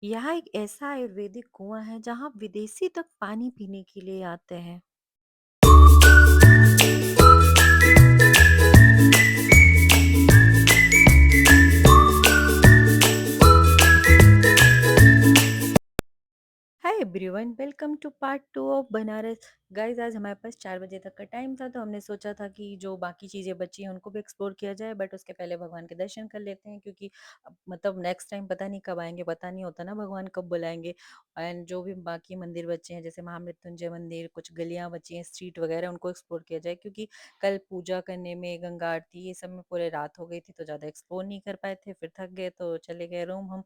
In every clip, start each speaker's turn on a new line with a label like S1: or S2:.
S1: यहाँ एक ऐसा आयुर्वेदिक कुआं है जहाँ विदेशी तक पानी पीने के लिए आते हैं। Hi everyone, welcome to part 2 of Banaras. Guys, आज हमारे पास 4 बजे तक का टाइम था, तो हमने सोचा था कि जो बाकी चीज़ें बची हैं उनको भी एक्सप्लोर किया जाए, बट उसके पहले भगवान के दर्शन कर लेते हैं, क्योंकि मतलब नेक्स्ट टाइम पता नहीं कब आएंगे, पता नहीं होता ना भगवान कब बुलाएंगे। एंड जो भी बाकी मंदिर बचे हैं, जैसे महामृत्युंजय मंदिर, कुछ गलियां बची हैं, स्ट्रीट वगैरह, उनको एक्सप्लोर किया जाए, क्योंकि कल पूजा करने में, गंगा आरती, ये सब में पूरे रात हो गई थी, तो ज़्यादा एक्सप्लोर नहीं कर पाए थे। फिर थक गए तो चले गए रूम हम,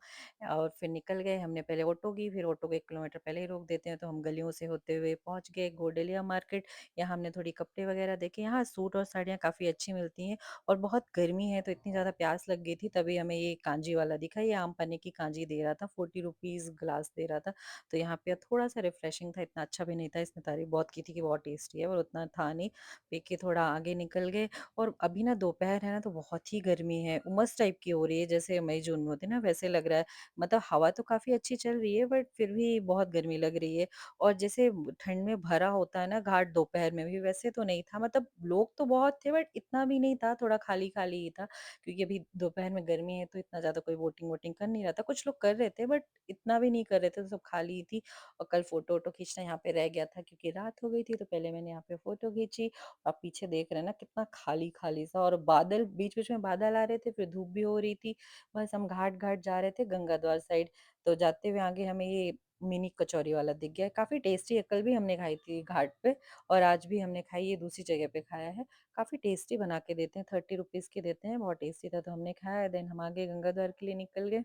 S1: और फिर निकल गए। हमने पहले ऑटो की, फिर ऑटो को 1 किलोमीटर पहले ही रोक देते हैं, तो हम गलियों से होते हुए पहुंच गए गोडेलिया मार्केट। यहाँ हमने थोड़ी कपड़े वगैरह देखे। यहाँ सूट और साड़ियाँ काफ़ी अच्छी मिलती हैं, और बहुत गर्मी है तो इतनी ज़्यादा प्यास लग गई थी, तभी हमें ये कांजी वाला दिखा। ये आम पन्ने की कांजी दे रहा था, 40 रुपीज़ ग्लास दे रहा था। तो यहाँ पे थोड़ा सा रिफ्रेशिंग था, इतना अच्छा भी नहीं था। इसने तारीफ बहुत की थी कि बहुत टेस्टी है, और उतना था नहीं। पी के थोड़ा आगे निकल गए। और अभी ना दोपहर है ना, तो बहुत ही गर्मी है, उमस टाइप की हो रही है, जैसे मई जून में होती है ना, वैसे लग रहा है। मतलब हवा तो काफ़ी अच्छी चल रही है, बट फिर भी बहुत गर्मी लग रही है। और जैसे ठंड में भरा होता है ना घाट दोपहर में भी, वैसे तो नहीं था। मतलब लोग तो बहुत थे, बट इतना भी नहीं था, थोड़ा खाली खाली ही था, क्योंकि अभी दोपहर में गर्मी है तो इतना ज़्यादा कोई वोटिंग वोटिंग कर नहीं रहा था। कुछ लोग कर रहे थे, बट इतना भी नहीं कर रहे थे, तो सब खाली ही थी। और कल फोटो वोटो खींचना यहाँ पे रह गया था, क्योंकि रात हो गई थी, तो पहले मैंने यहाँ पे फोटो खींची। आप पीछे देख रहे हैं ना, कितना खाली खाली सा, और बादल बीच बीच में बादल आ रहे थे, फिर धूप भी हो रही थी। बस हम घाट घाट जा रहे थे गंगा द्वार साइड। तो जाते हुए आगे हमें ये मिनी कचौरी वाला दिख गया। काफ़ी टेस्टी है, कल भी हमने खाई थी घाट पे, और आज भी हमने खाई, ये दूसरी जगह पे खाया है। काफ़ी टेस्टी बना के देते हैं, 30 रुपीज़ के देते हैं, बहुत टेस्टी था, तो हमने खाया। देन हम आगे गंगा द्वार के लिए निकल गए।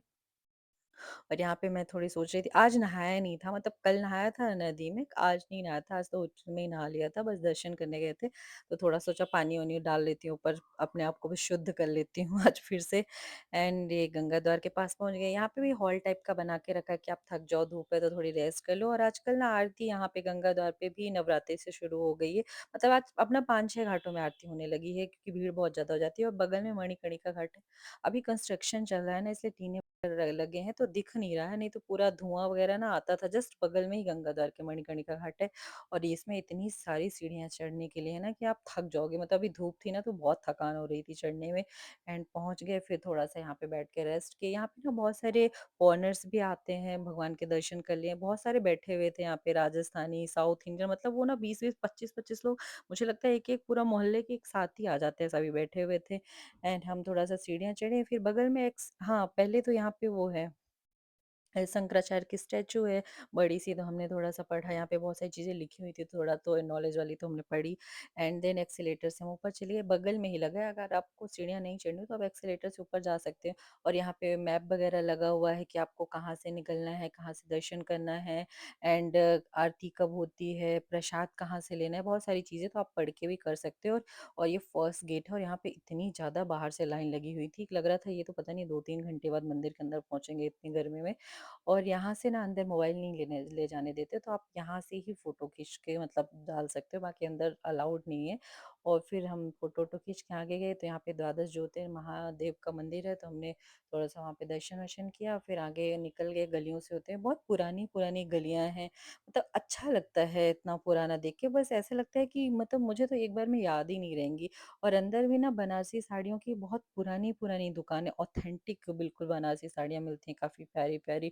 S1: और यहाँ पे मैं थोड़ी सोच रही थी, आज नहाया नहीं था, मतलब कल नहाया था नदी में, आज नहीं नहाया था। आज तो उस में ही नहा लिया था, बस दर्शन करने गए थे, तो थोड़ा सोचा पानी वानी डाल लेती हूँ ऊपर, अपने आप को भी शुद्ध कर लेती हूँ आज फिर से। एंड ये गंगा द्वार के पास पहुंच गए। यहाँ पे भी हॉल टाइप का बना के रखा है कि आप थक जाओ धूप है तो थोड़ी रेस्ट कर लो। और आजकल ना आरती यहाँ पे गंगा द्वार पे भी नवरात्रि से शुरू हो गई है। मतलब आज अपना 5-6 घाटों में आरती होने लगी है, क्योंकि भीड़ बहुत ज्यादा हो जाती है। और बगल में मणिकर्णिका घाट है, अभी कंस्ट्रक्शन चल रहा है ना, इसलिए टीने लगे हैं तो दिख नहीं रहा है, नहीं तो पूरा धुआं वगैरह ना आता था। जस्ट बगल में ही गंगाद्वार के मणिकर्णिका घाट है। और इसमें इतनी सारी सीढ़ियाँ चढ़ने के लिए है ना, कि आप थक जाओगे। मतलब अभी धूप थी ना, तो बहुत थकान हो रही थी चढ़ने में। एंड पहुंच गए, फिर थोड़ा सा यहाँ पे बैठ के रेस्ट किए। यहाँ पे ना बहुत सारे फॉरेनर्स भी आते हैं भगवान के दर्शन कर लिए। बहुत सारे बैठे हुए थे यहाँ पे, राजस्थानी, साउथ इंडियन, मतलब वो ना 20-20, 25-25 लोग, मुझे लगता है एक एक पूरा मोहल्ले के एक साथ ही आ जाते हैं, सभी बैठे हुए थे। एंड हम थोड़ा-सा सीढ़ियाँ चढ़े, फिर बगल में एक स हाँ, पहले तो यहाँ पे वो है, शंकराचार्य की स्टैचू है बड़ी-सी, तो हमने थोड़ा-सा पढ़ा। यहाँ पे बहुत सारी चीज़ें लिखी हुई थी, थोड़ा तो नॉलेज वाली तो हमने पढ़ी। एंड देन एक्सेलेरेटर से हम ऊपर चले गए, बगल में ही लगा है। अगर आपको सीढ़ियाँ नहीं चढ़नी तो आप एक्सेलेरेटर से ऊपर जा सकते हो। और यहाँ पे मैप वगैरह लगा हुआ है कि आपको कहाँ से निकलना है, कहाँ से दर्शन करना है, एंड आरती कब होती है, प्रसाद कहाँ से लेना है, बहुत सारी चीज़ें तो आप पढ़ के भी कर सकते हो। और ये फर्स्ट गेट है, और यहाँ पे इतनी ज़्यादा बाहर से लाइन लगी हुई थी, लग रहा था ये तो पता नहीं 2-3 घंटे बाद मंदिर के अंदर पहुँचेंगे, इतनी गर्मी में। और यहाँ से ना अंदर मोबाइल नहीं ले जाने देते, तो आप यहाँ से ही फ़ोटो खींच के मतलब डाल सकते हो, बाकी अंदर अलाउड नहीं है। और फिर हम फ़ोटो वोटो खींच के आगे गए, तो यहाँ पे द्वादश ज्योतिर्लिंग महादेव का मंदिर है, तो हमने थोड़ा-सा वहाँ पे दर्शन-वर्शन किया, फिर आगे निकल गए। गलियों से होते हैं, बहुत पुरानी-पुरानी गलियाँ हैं, मतलब अच्छा लगता है इतना पुराना देख के। बस ऐसा लगता है कि मतलब मुझे तो एक बार में याद ही नहीं रहेंगी। और अंदर भी ना बनारसी साड़ियों की बहुत पुरानी-पुरानी दुकानें, ऑथेंटिक बिल्कुल बनारसी साड़ियाँ मिलती हैं, काफ़ी प्यारी-प्यारी।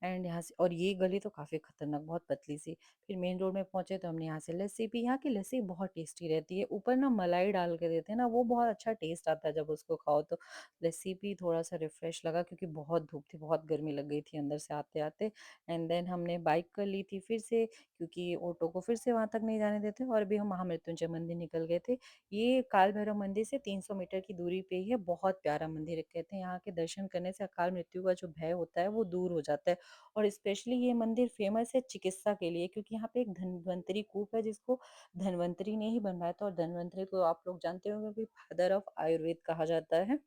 S1: एंड यहाँ से, और ये गली तो काफ़ी खतरनाक, बहुत पतली सी। फिर मेन रोड में पहुंचे, तो हमने यहाँ से लस्सी पी। यहाँ की लस्सी बहुत टेस्टी रहती है, ऊपर ना मलाई डाल के देते हैं ना, वो बहुत अच्छा टेस्ट आता है जब उसको खाओ तो। लस्सी पी, थोड़ा सा रिफ्रेश लगा, क्योंकि बहुत धूप थी, बहुत गर्मी लग गई थी अंदर से आते आते। एंड देन हमने बाइक कर ली थी फिर से, क्योंकि ऑटो को फिर से वहां तक नहीं जाने देते। और भी हम महामृत्युंजय मंदिर निकल गए थे। ये काल भैरव मंदिर से 300 मीटर की दूरी पे ही है, बहुत प्यारा मंदिर है। कहते हैं यहाँ के दर्शन करने से अकाल मृत्यु का जो भय होता है वो दूर हो जाता है। और स्पेशली ये मंदिर फेमस है चिकित्सा के लिए, क्योंकि यहाँ पे एक धन्वंतरी कूप है, जिसको धन्वंतरी ने ही बनवाया था। और धन्वंतरी को आप लोग जानते होंगे कि फादर ऑफ आयुर्वेद कहा जाता है।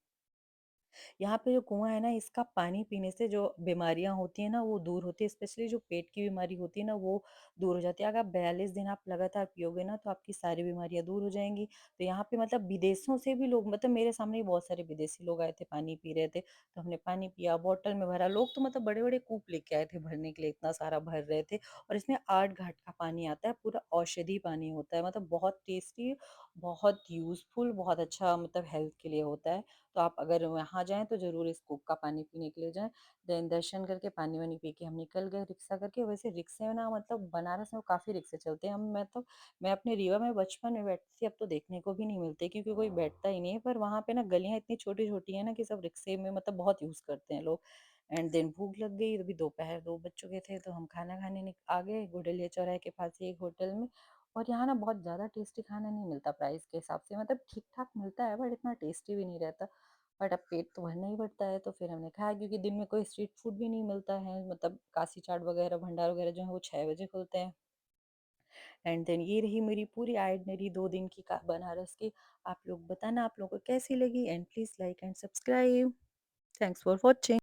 S1: यहाँ पे जो कुआँ है ना, इसका पानी पीने से जो बीमारियाँ होती हैं ना, वो दूर होती है, स्पेशली जो पेट की बीमारी होती है ना, वो दूर हो जाती है। अगर आप 42 दिन आप लगातार पियोगे ना, तो आपकी सारी बीमारियाँ दूर हो जाएँगी। तो यहाँ पे मतलब विदेशों से भी लोग, मतलब मेरे सामने ही बहुत सारे विदेशी लोग आए थे, पानी पी रहे थे, तो हमने पानी पिया, बॉटल में भरा। लोग तो मतलब बड़े-बड़े कूप लेके आए थे भरने के लिए, इतना सारा भर रहे थे। और इसमें 8 घाट का पानी आता है, पूरा औषधि पानी होता है, मतलब बहुत टेस्टी, बहुत यूज़फुल, बहुत अच्छा, मतलब हेल्थ के लिए होता है। तो आप अगर वहाँ जाएँ तो ज़रूर इस कूप का पानी पीने के लिए जाएँ। देन दर्शन करके पानी-वानी पी के हम निकल गए रिक्शा करके। वैसे रिक्शे ना, मतलब बनारस में काफ़ी रिक्शे चलते हैं। हम मैं अपने रीवा में बचपन में बैठती थी, अब तो देखने को भी नहीं मिलते क्योंकि कोई बैठता ही नहीं है। पर वहाँ पे ना गलियाँ इतनी छोटी-छोटी हैं ना कि सब रिक्शे में मतलब बहुत यूज़ करते हैं लोग। एंड देन भूख लग गई, अभी दोपहर 2 बज चुके थे, तो हम खाना खाने आ गए गुडेलिया चौराहे के पास ही एक होटल में। और यहाँ ना बहुत ज़्यादा टेस्टी खाना नहीं मिलता प्राइस के हिसाब से, मतलब ठीक-ठाक मिलता है बट इतना टेस्टी भी नहीं रहता। बट अब पेट तो भरना ही पड़ता है, तो फिर हमने खाया क्योंकि दिन में कोई स्ट्रीट फूड भी नहीं मिलता है, मतलब काशी चाट वगैरह, भंडार वगैरह जो है वो 6 बजे खुलते हैं। एंड देन ये रही मेरी पूरी आइटनरी 2 दिन की का बनारस की। आप लोग बताना आप लोगों को कैसी लगी, and please like and subscribe. Thanks for watching.